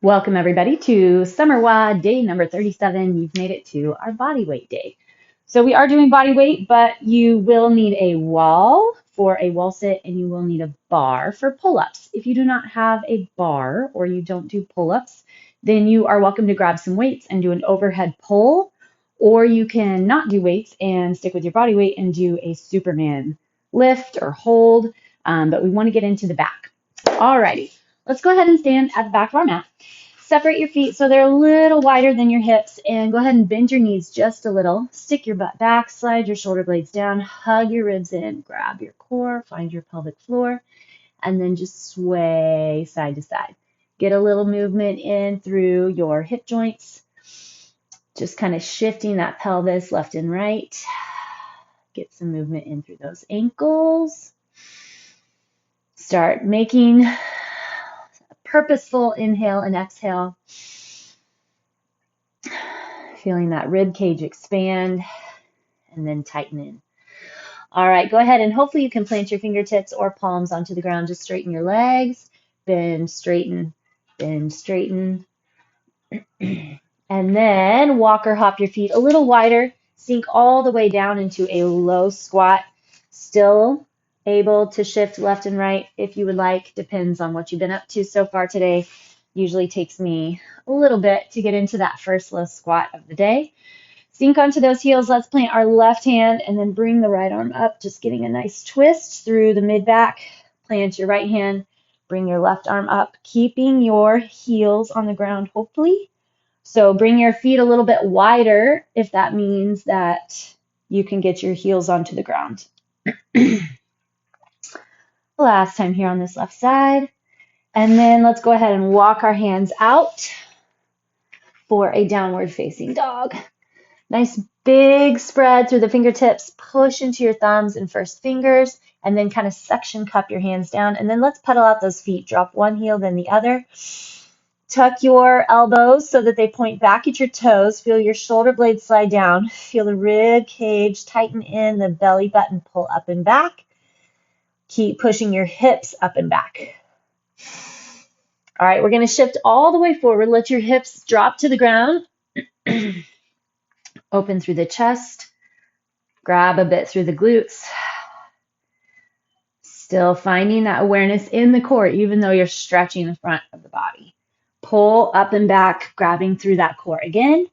Welcome everybody to Summer WOD day number 37. You've made it to our body weight day. So we are doing body weight, but you will need a wall for a wall sit and you will need a bar for pull-ups. If you do not have a bar or you don't do pull-ups, then you are welcome to grab some weights and do an overhead pull, or you can not do weights and stick with your body weight and do a Superman lift or hold, but we want to get into the back. Alrighty, let's go ahead and stand at the back of our mat. Separate your feet so they're a little wider than your hips, and go ahead and bend your knees just a little. Stick your butt back, slide your shoulder blades down, hug your ribs in, grab your core, find your pelvic floor, and then just sway side to side. Get a little movement in through your hip joints, just kind of shifting that pelvis left and right. Get some movement in through those ankles. Start making a purposeful inhale and exhale. Feeling that rib cage expand and then tighten in. All right, go ahead and hopefully you can plant your fingertips or palms onto the ground. Just straighten your legs, bend, straighten, bend, straighten. And then walk or hop your feet a little wider. Sink all the way down into a low squat. Still able to shift left and right if you would like. Depends on what you've been up to so far today. Usually takes me a little bit to get into that first low squat of the day. Sink onto those heels. Let's plant our left hand and then bring the right arm up, just getting a nice twist through the mid-back. Plant your right hand, bring your left arm up, keeping your heels on the ground, hopefully. So bring your feet a little bit wider if that means that you can get your heels onto the ground. Last time here on this left side. And then let's go ahead and walk our hands out for a downward facing dog. Nice big spread through the fingertips. Push into your thumbs and first fingers, and then kind of suction cup your hands down. And then let's pedal out those feet. Drop one heel, then the other. Tuck your elbows so that they point back at your toes. Feel your shoulder blades slide down. Feel the rib cage tighten in, the belly button pull up and back. Keep pushing your hips up and back. All right, we're going to shift all the way forward. Let your hips drop to the ground. Open through the chest. Grab a bit through the glutes. Still finding that awareness in the core, even though you're stretching the front of the body. Pull up and back, grabbing through that core again.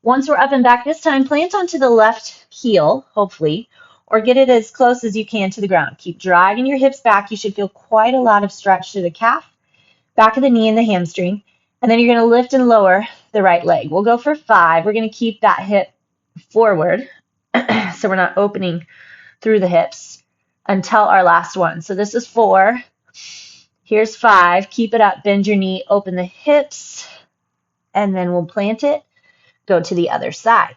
Once we're up and back, this time plant onto the left heel, hopefully, or get it as close as you can to the ground. Keep dragging your hips back. You should feel quite a lot of stretch through the calf, back of the knee, and the hamstring. And then you're going to lift and lower the right leg. We'll go for 5. We're going to keep that hip forward so we're not opening through the hips until our last one. So this is 4. Here's 5. Keep it up. Bend your knee. Open the hips. And then we'll plant it. Go to the other side.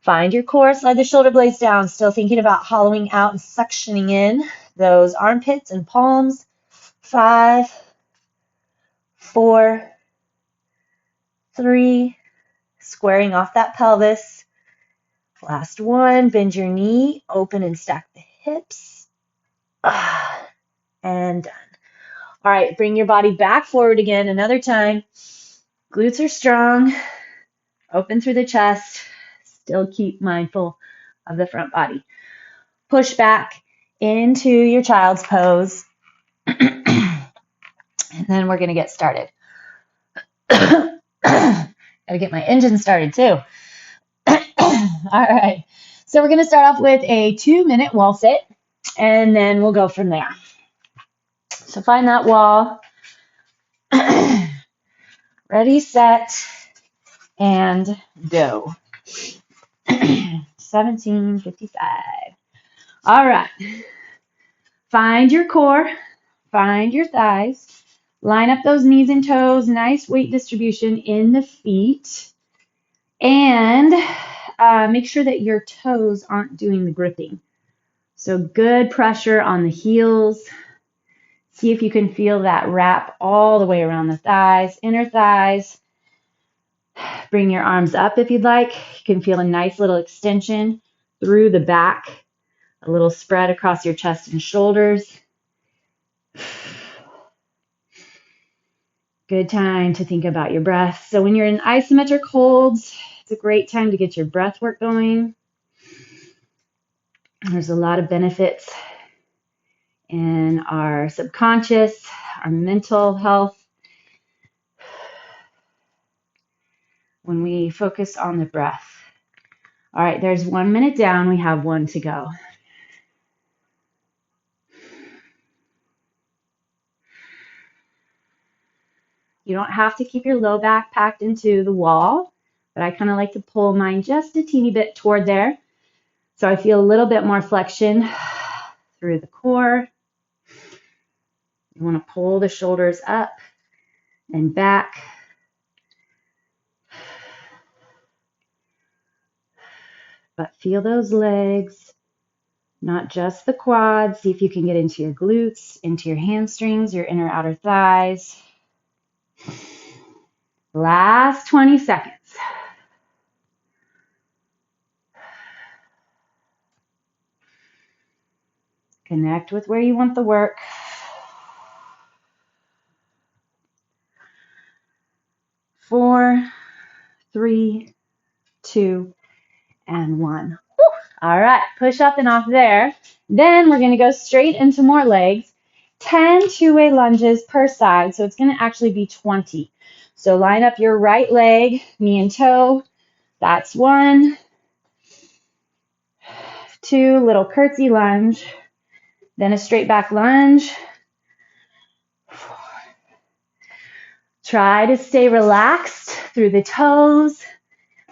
Find your core. Slide the shoulder blades down. Still thinking about hollowing out and suctioning in those armpits and palms. 5, 4, 3. Squaring off that pelvis. Last one. Bend your knee. Open and stack the hips. And done. All right, bring your body back forward again another time. Glutes are strong. Open through the chest. Still keep mindful of the front body. Push back into your child's pose. And then we're going to get started. Got to get my engine started too. All right. So we're going to start off with a 2-minute wall sit, and then we'll go from there. So find that wall. Ready, set, and go. 17:55. All right. Find your core. Find your thighs. Line up those knees and toes. Nice weight distribution in the feet. And make sure that your toes aren't doing the gripping. So good pressure on the heels. See if you can feel that wrap all the way around the thighs, inner thighs. Bring your arms up if you'd like. You can feel a nice little extension through the back, a little spread across your chest and shoulders. Good time to think about your breath. So when you're in isometric holds, it's a great time to get your breath work going. There's a lot of benefits in our subconscious, our mental health, when we focus on the breath. All right, there's 1 minute down. We have 1 to go. You don't have to keep your low back packed into the wall, but I kind of like to pull mine just a teeny bit toward there. So I feel a little bit more flexion through the core. You want to pull the shoulders up and back. But feel those legs, not just the quads. See if you can get into your glutes, into your hamstrings, your inner outer thighs. Last 20 seconds. Connect with where you want the work. 4, 3, 2, and 1. Woo! All right, push up and off there. Then we're going to go straight into more legs. 10 two-way lunges per side, so it's going to actually be 20. So line up your right leg, knee and toe. That's 1, 2, little curtsy lunge. Then a straight back lunge. 4. Try to stay relaxed through the toes.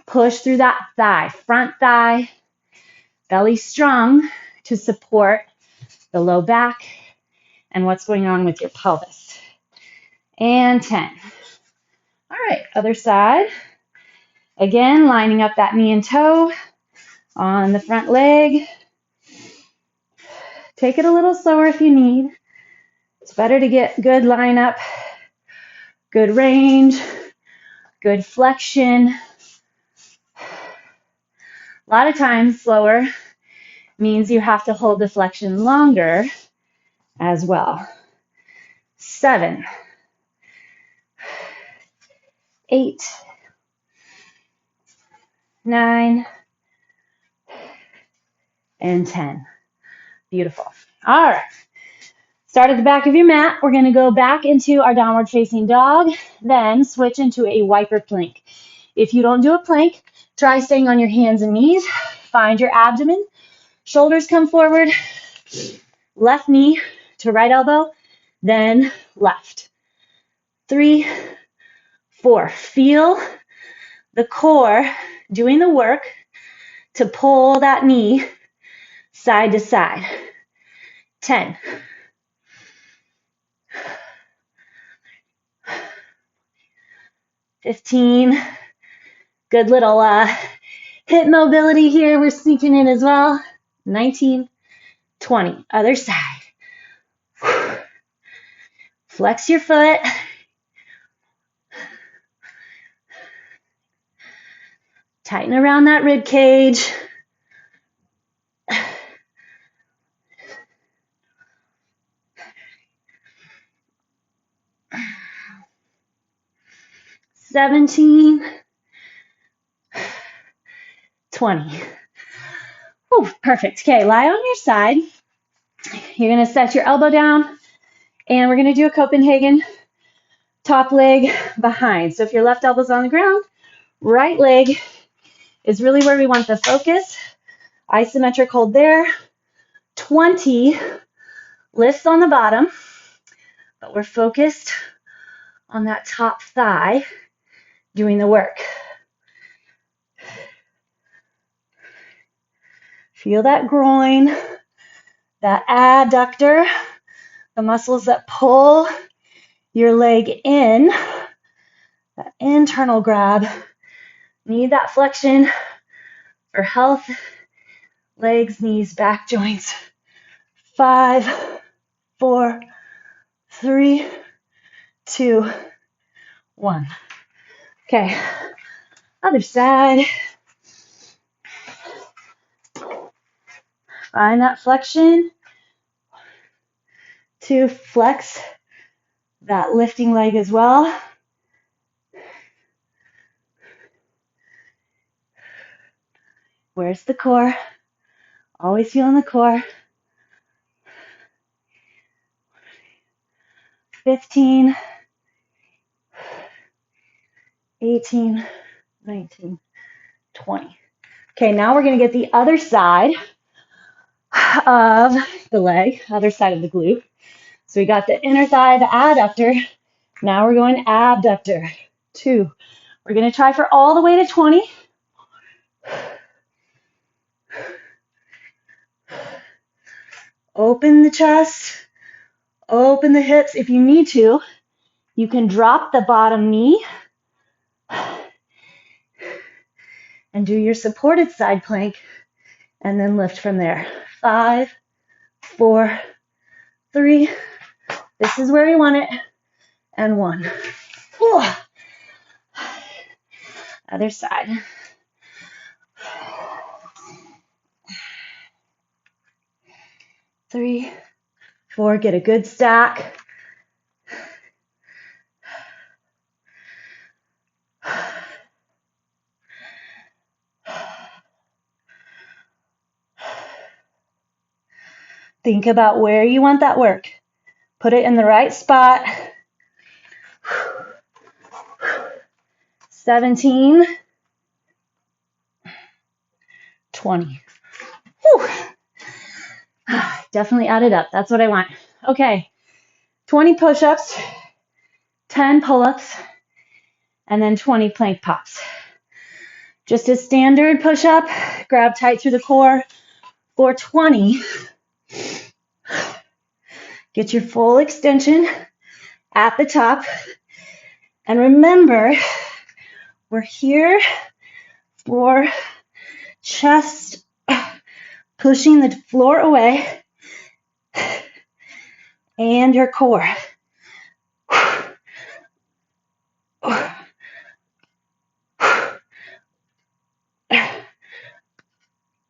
Push through that thigh, front thigh, belly strong to support the low back and what's going on with your pelvis. And 10. All right, other side. Again, lining up that knee and toe on the front leg. Take it a little slower if you need. It's better to get good line up, good range, good flexion. A lot of times slower means you have to hold the flexion longer as well. 7, 8, 9, and 10. Beautiful. All right. Start at the back of your mat. We're going to go back into our downward facing dog, then switch into a wiper plank. If you don't do a plank, try staying on your hands and knees. Find your abdomen. Shoulders come forward. Left knee to right elbow, then left. 3, 4. Feel the core doing the work to pull that knee side to side. 10. 15. Good little hip mobility here. We're sneaking in as well. 19. 20. Other side. Flex your foot. Tighten around that rib cage. 17. 20. Ooh, perfect. Okay, lie on your side. You're going to set your elbow down, and we're going to do a Copehagen, top leg behind. So if your left elbow's on the ground, right leg is really where we want the focus. Isometric hold there. 20 lifts on the bottom, but we're focused on that top thigh doing the work. Feel that groin, that adductor, the muscles that pull your leg in, that internal grab. Need that flexion for health, legs, knees, back, joints. 5, 4, 3, 2, 1. Okay, other side. Find that flexion to flex that lifting leg as well. Where's the core? Always feeling the core. 15, 18, 19, 20. Okay, now we're going to get the other side of the leg, other side of the glute. So we got the inner thigh, the adductor. Now we're going abductor. 2. We're going to try for all the way to 20. Open the chest, open the hips. If you need to, you can drop the bottom knee and do your supported side plank and then lift from there. 5, 4, 3. This is where you want it. And 1. Whew. Other side. 3, 4. Get a good stack. 'Think about where you want that work. Put it in the right spot. 17, 20. Whew. Definitely add it up. That's what I want. Okay, 20 push-ups, 10 pull-ups, and then 20 plank pops. Just a standard push-up, grab tight through the core for 20. Get your full extension at the top. And remember, we're here for chest pushing the floor away and your core.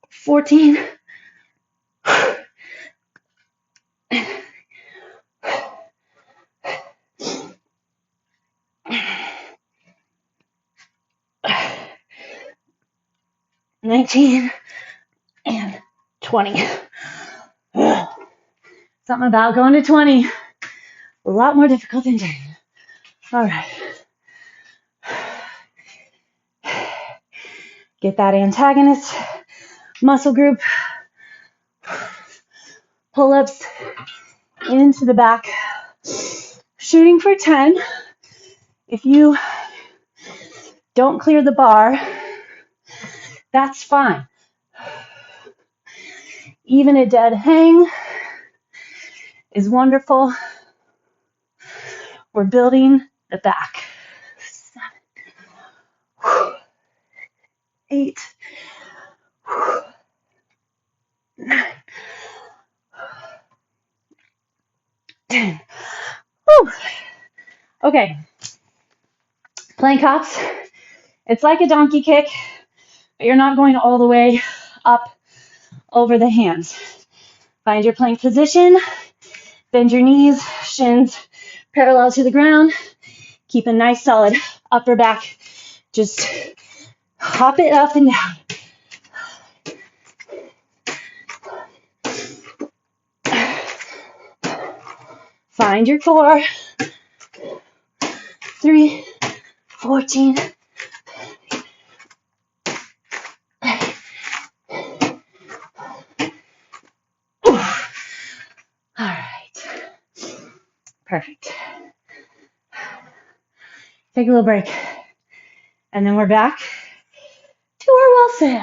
14. 19 and 20. Something about going to 20. A lot more difficult than 10. All right. Get that antagonist muscle group. Pull-ups into the back. Shooting for 10. If you don't clear the bar, that's fine. Even a dead hang is wonderful. We're building the back. 7, 8, 9, 10. Whew. Okay. Plank hops. It's like a donkey kick, but you're not going all the way up over the hands. Find your plank position. Bend your knees, shins parallel to the ground. Keep a nice solid upper back. Just hop it up and down. Find your core. 3, 14. All right. Perfect. Take a little break. And then we're back to our wall sit.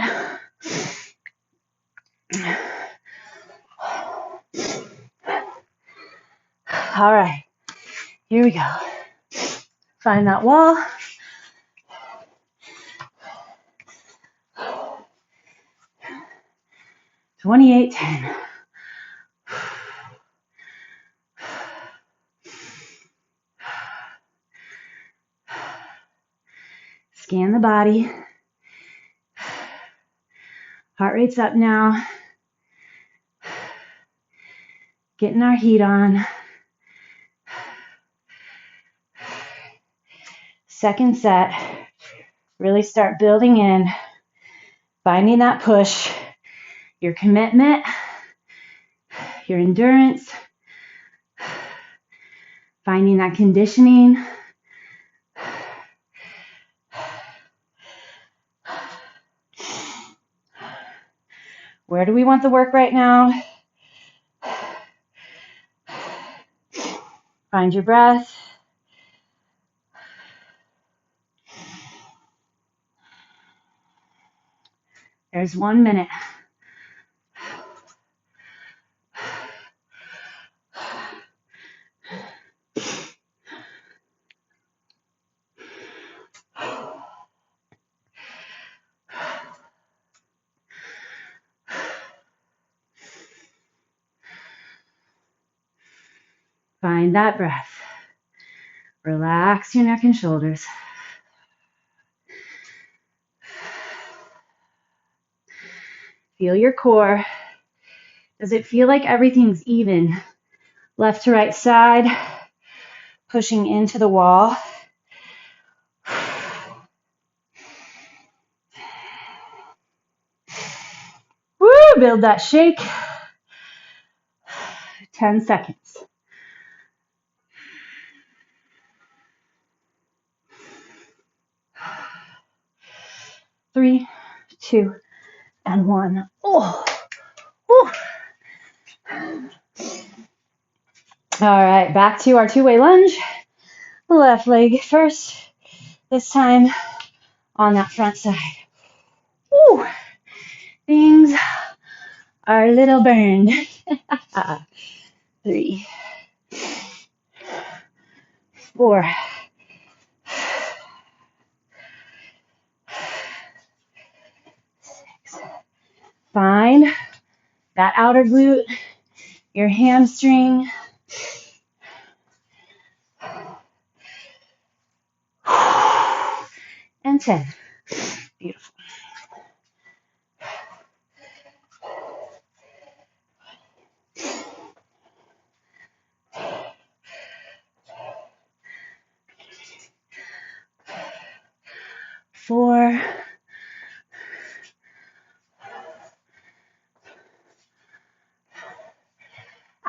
All right. Here we go. Find that wall. $28.10. Scan the body. Heart rate's up now. Getting our heat on. Second set. Really start building in Finding that push, your commitment, your endurance, finding that conditioning. Where do we want the work right now? Find your breath. There's 1 minute. Find that breath. Relax your neck and shoulders. Feel your core. Does it feel like everything's even? Left to right side, pushing into the wall. Woo, build that shake. 10 seconds. 3, 2, and 1. Oh. Woo. All right, back to our two-way lunge. Left leg first. This time on that front side. Woo. Things are a little burned. 3, 4, 6. Find that outer glute, your hamstring. And 10. Beautiful. Four.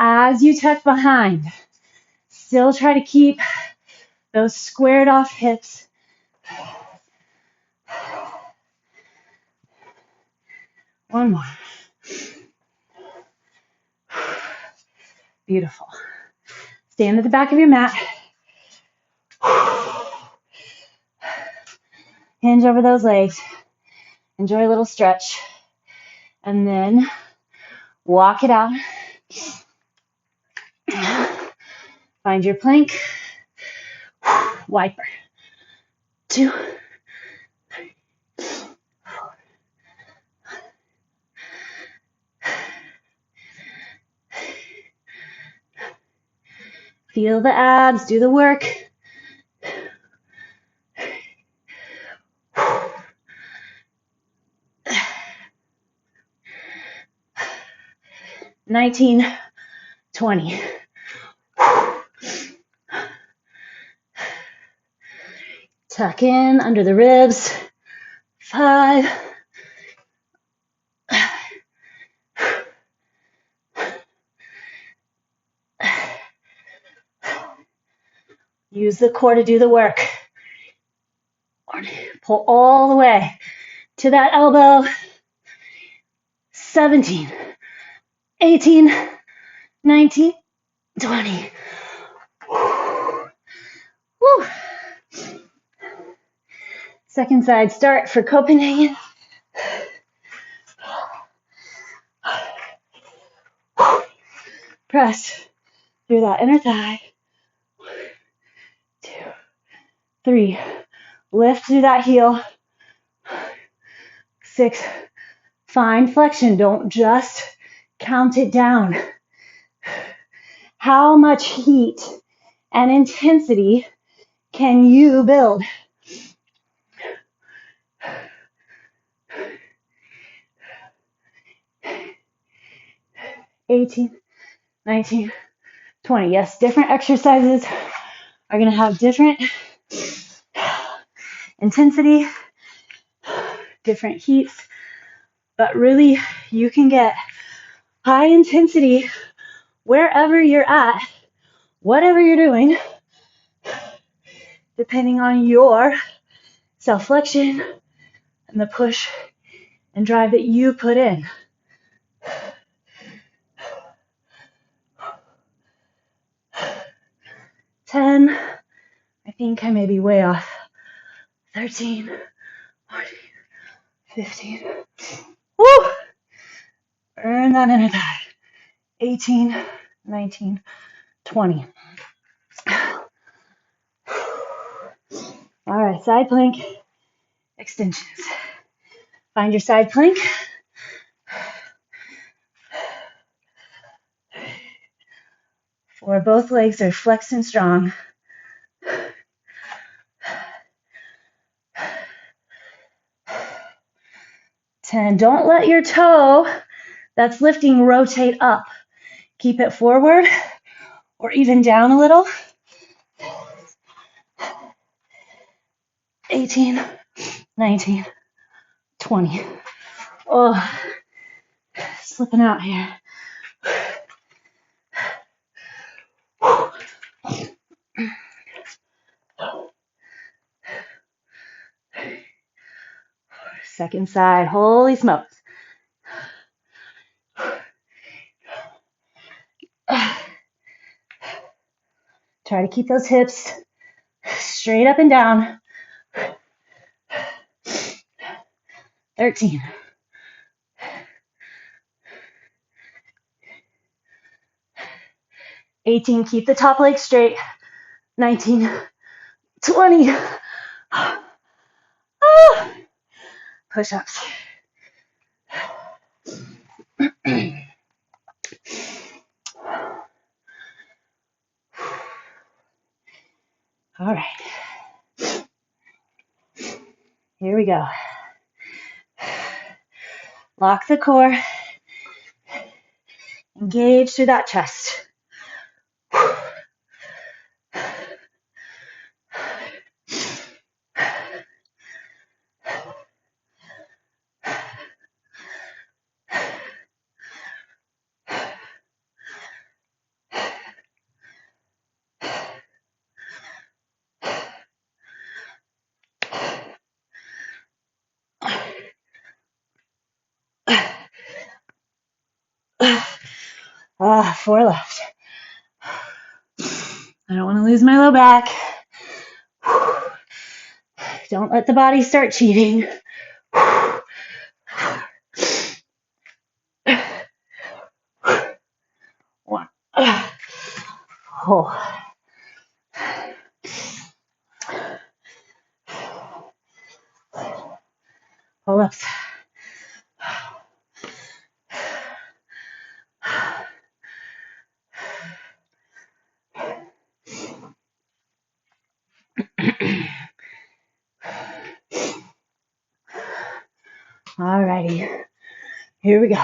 As you tuck behind, still try to keep those squared off hips. One more. Beautiful. Stand at the back of your mat. Hinge over those legs. Enjoy a little stretch. And then walk it out. Find your plank. Wiper. 2, 3, 4. Feel the abs, do the work. Nineteen, 20. Tuck in under the ribs. 5. Use the core to do the work. Pull all the way to that elbow. 17, 18, 19, 20. Woo. Second side start for Copehagen. Press through that inner thigh. 2, 3. Lift through that heel. 6. Find flexion. Don't just count it down. How much heat and intensity can you build? 18, 19, 20. Yes, different exercises are going to have different intensity, different heats, but really you can get high intensity wherever you're at, whatever you're doing, depending on your self-flexion and the push and drive that you put in. 10, I think I may be way off. 13, 14, 15. Woo! Earn that inner thigh. 18, 19, 20. All right, side plank extensions. Find your side plank. For both legs are flexed and strong. 10. Don't let your toe that's lifting rotate up. Keep it forward or even down a little. 18, 19, 20. Oh, slipping out here. Second side, holy smokes. Try to keep those hips straight up and down. 13. 18, keep the top leg straight. 19, 20. Push-ups. All right. Here we go. Lock the core. Engage through that chest. Four left. I don't want to lose my low back. Don't let the body start cheating. One. Oh. Pull-ups. Alrighty, here we go.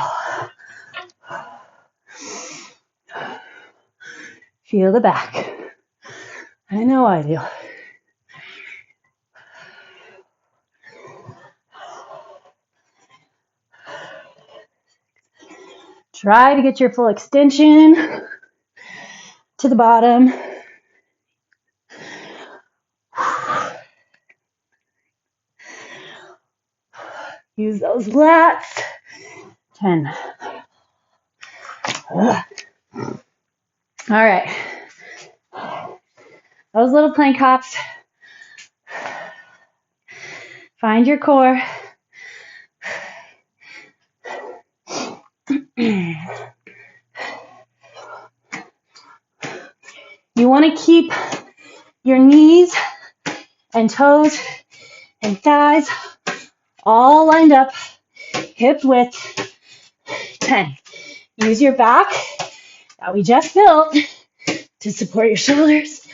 Feel the back. I know I do. Try to get your full extension to the bottom. Use those lats. 10. All right. Those little plank hops. Find your core. You want to keep your knees and toes and thighs all lined up, hip width. 10. Use your back that we just built to support your shoulders.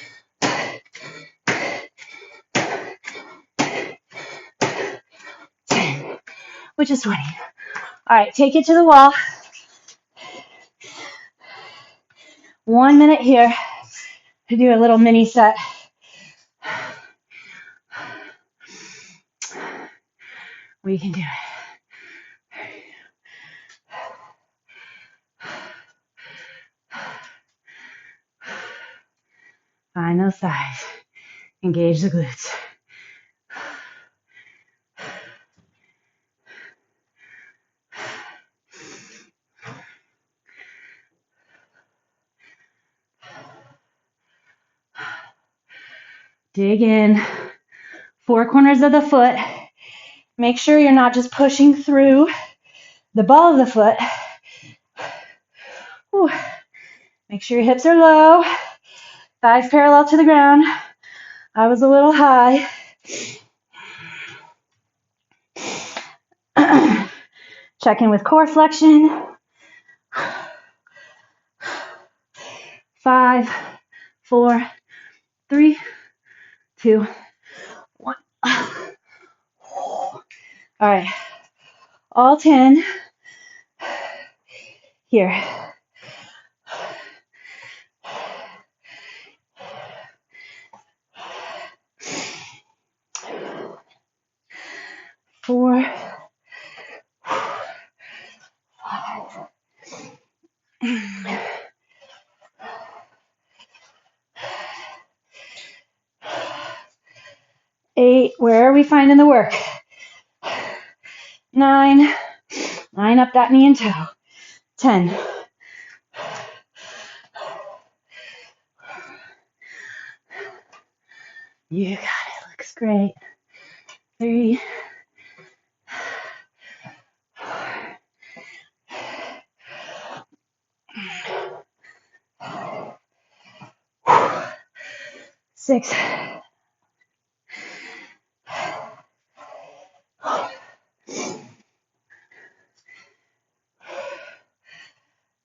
10, which is 20. All right, take it to the wall. 1 minute here to do a little mini set. We can do it. Find those thighs. Engage the glutes. Dig in. Four corners of the foot. Make sure you're not just pushing through the ball of the foot. Whew. Make sure your hips are low. Thighs parallel to the ground. I was a little high. Check in with core flexion. 5, 4, 3, 2, 1. All right. All 10. Here. Four, 5. 8. Where are we finding the work? 9. Line up that knee and toe. 10. You got it. Looks great. 3. 6.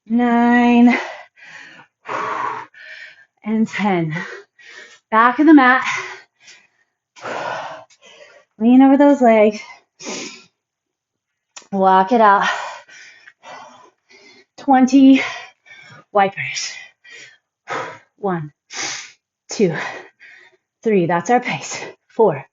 9. And 10. Back of the mat. Lean over those legs. Walk it out. 20 wipers. 1, 2, 3. That's our pace. 4.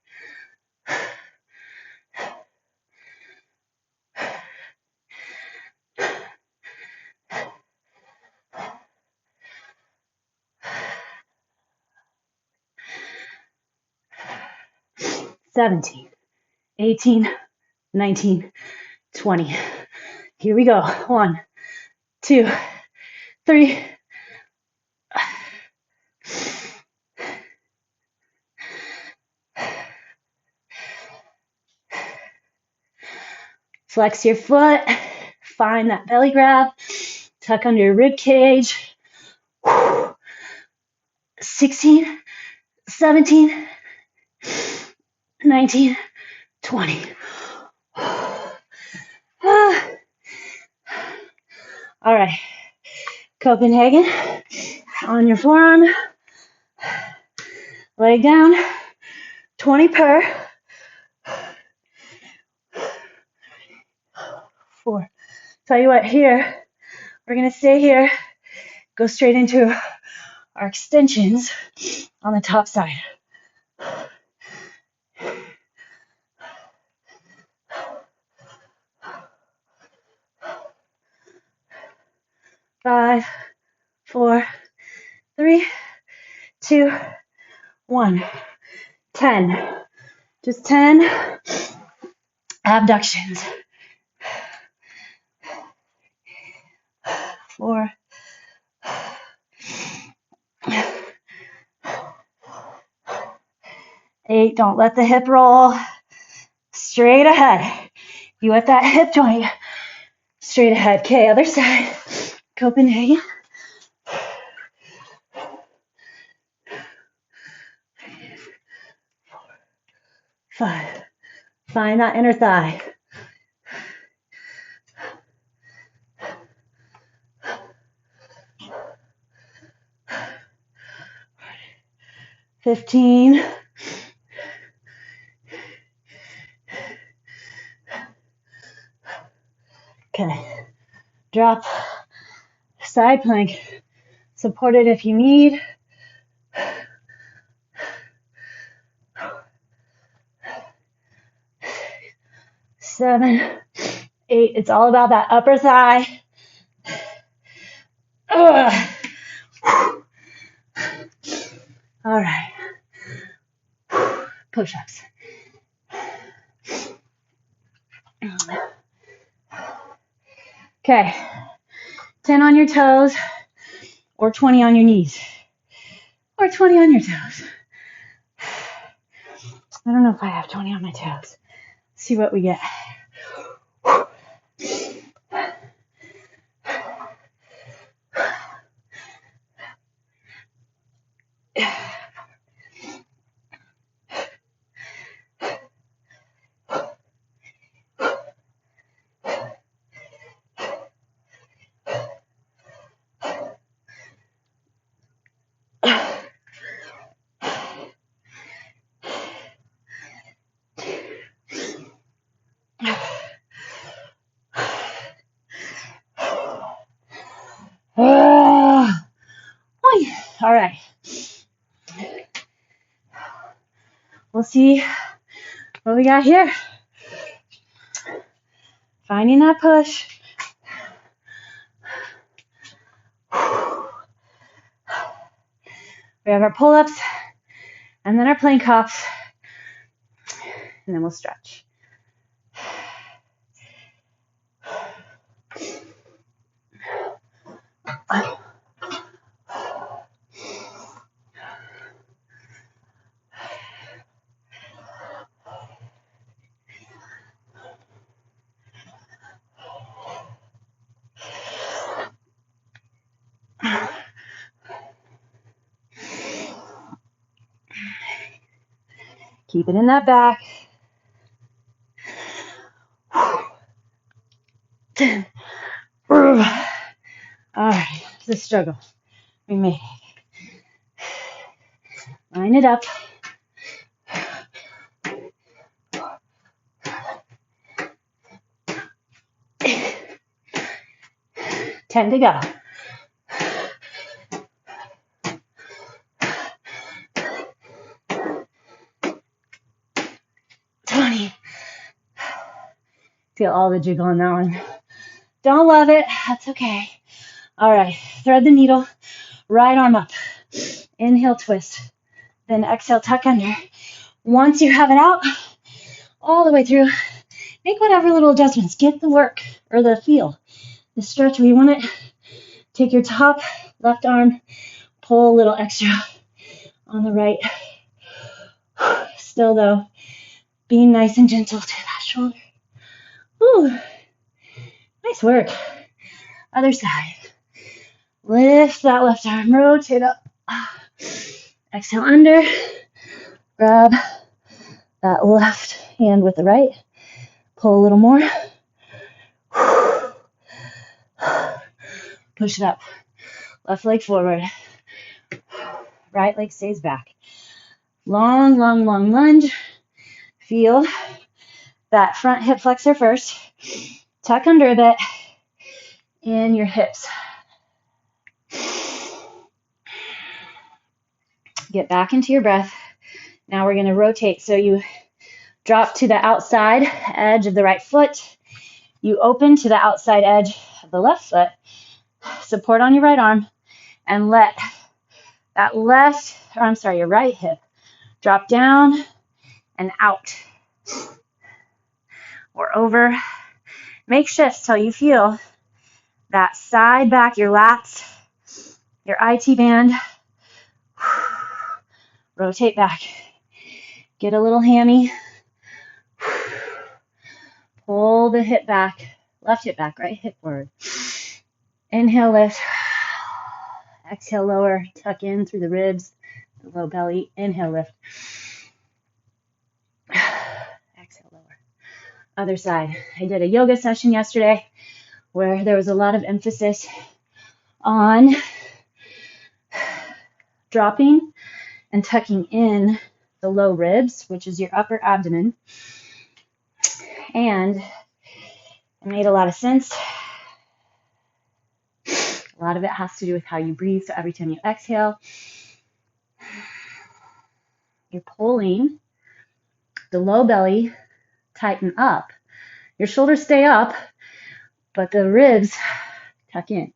17, 18, 19, 20. Here we go. 1, 2, 3. Flex your foot. Find that belly grab. Tuck under your rib cage. 16, 17, 19, 20. All right. Copehagen on your forearm. Leg down. 20 per. 4. Tell you what, here, we're going to stay here. Go straight into our extensions on the top side. 5, 4, 3, 2, 1. 10. Just 10 abductions. 4. 8. Don't let the hip roll. Straight ahead. You at that hip joint. Straight ahead. Okay, other side. Copehagen. 5. Find that inner thigh. 15. 'Kay. Drop. Side plank. Support it if you need. 7, 8. It's all about that upper thigh. All push-ups. Okay, 10 on your toes or 20 on your knees or 20 on your toes. I don't know if I have 20 on my toes. Let's see what we get. All right. We'll see what we got here. Finding that push. We have our pull-ups and then our plank hops, and then we'll stretch. Keep it in that back. All right, it's a struggle. We made it. Line it up. 10 to go. Feel all the jiggle on that one. Don't love it. That's okay. All right. Thread the needle. Right arm up. Inhale, twist. Then exhale, tuck under. Once you have it out, all the way through, make whatever little adjustments. Get the work or the feel. The stretch where you want it. Take your top left arm. Pull a little extra on the right. Still, though, being nice and gentle to that shoulder. Ooh, nice work. Other side. Lift that left arm, rotate up. Exhale under. Grab that left hand with the right. Pull a little more. Push it up. Left leg forward. Right leg stays back. Long, long, long lunge. Feel that front hip flexor first. Tuck under a bit in your hips. Get back into your breath. Now we're going to rotate. So you drop to the outside edge of the right foot. You open to the outside edge of the left foot. Support on your right arm and let that your right hip drop down and out or over. Make shifts till you feel that side back, your lats, your IT band. Rotate back. Get a little hammy. Pull the hip back, left hip back, right hip forward. Inhale, lift. Exhale, lower. Tuck in through the ribs, the low belly. Inhale, lift. Exhale, lower. Other side. I did a yoga session yesterday where there was a lot of emphasis on dropping and tucking in the low ribs, which is your upper abdomen. And it made a lot of sense. A lot of it has to do with how you breathe. So every time you exhale, you're pulling the low belly, tighten up. Your shoulders stay up, but the ribs tuck in.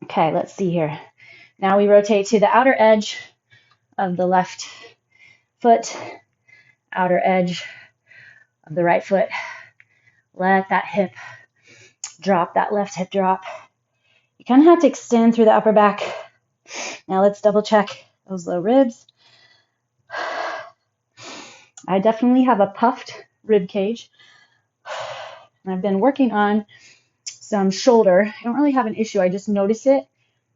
Okay, let's see here. Now we rotate to the outer edge of the left foot, outer edge of the right foot. Let that hip drop, that left hip drop. You kind of have to extend through the upper back. Now let's double check those low ribs. I definitely have a puffed rib cage. And I've been working on some shoulder. I don't really have an issue. I just notice it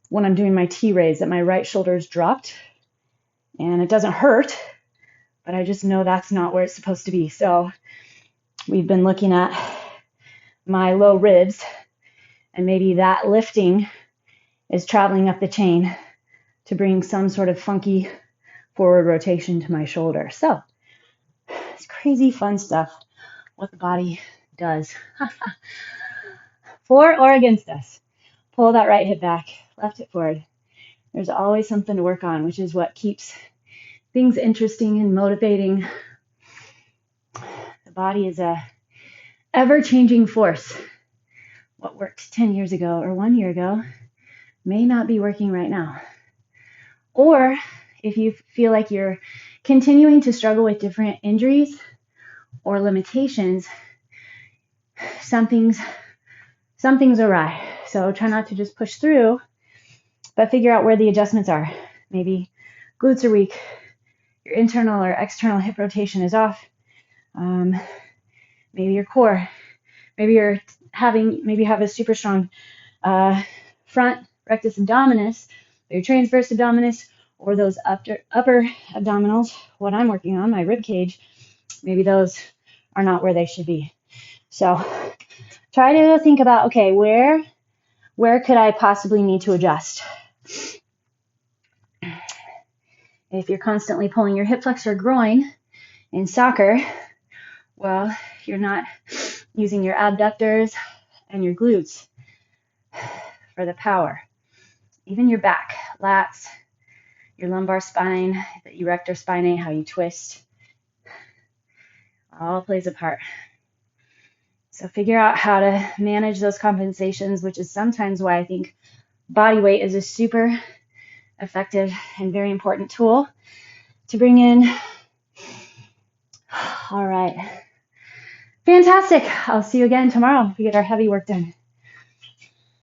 when I'm doing my T-raise that my right shoulder is dropped. And it doesn't hurt, but I just know that's not where it's supposed to be. So we've been looking at my low ribs, and maybe that lifting is traveling up the chain to bring some sort of funky forward rotation to my shoulder. So it's crazy fun stuff, what the body does. For or against us. Pull that right hip back, left hip forward. There's always something to work on, which is what keeps things interesting and motivating. The body is a ever-changing force. What worked 10 years ago or 1 year ago may not be working right now. Or if you feel like you're continuing to struggle with different injuries or limitations, something's awry. So try not to just push through, but figure out where the adjustments are. Maybe glutes are weak, your internal or external hip rotation is off. Maybe your core. Maybe you have a super strong front rectus abdominis, or your transverse abdominis, or those upper abdominals. What I'm working on, my rib cage, maybe those are not where they should be. So try to think about, okay, where could I possibly need to adjust? If you're constantly pulling your hip flexor groin in soccer, well, you're not using your abductors and your glutes for the power. Even your back, lats, your lumbar spine, the erector spinae, how you twist, all plays a part. So figure out how to manage those compensations, which is sometimes why I think body weight is a super effective and very important tool to bring in. All right. Fantastic. I'll see you again tomorrow. We get our heavy work done.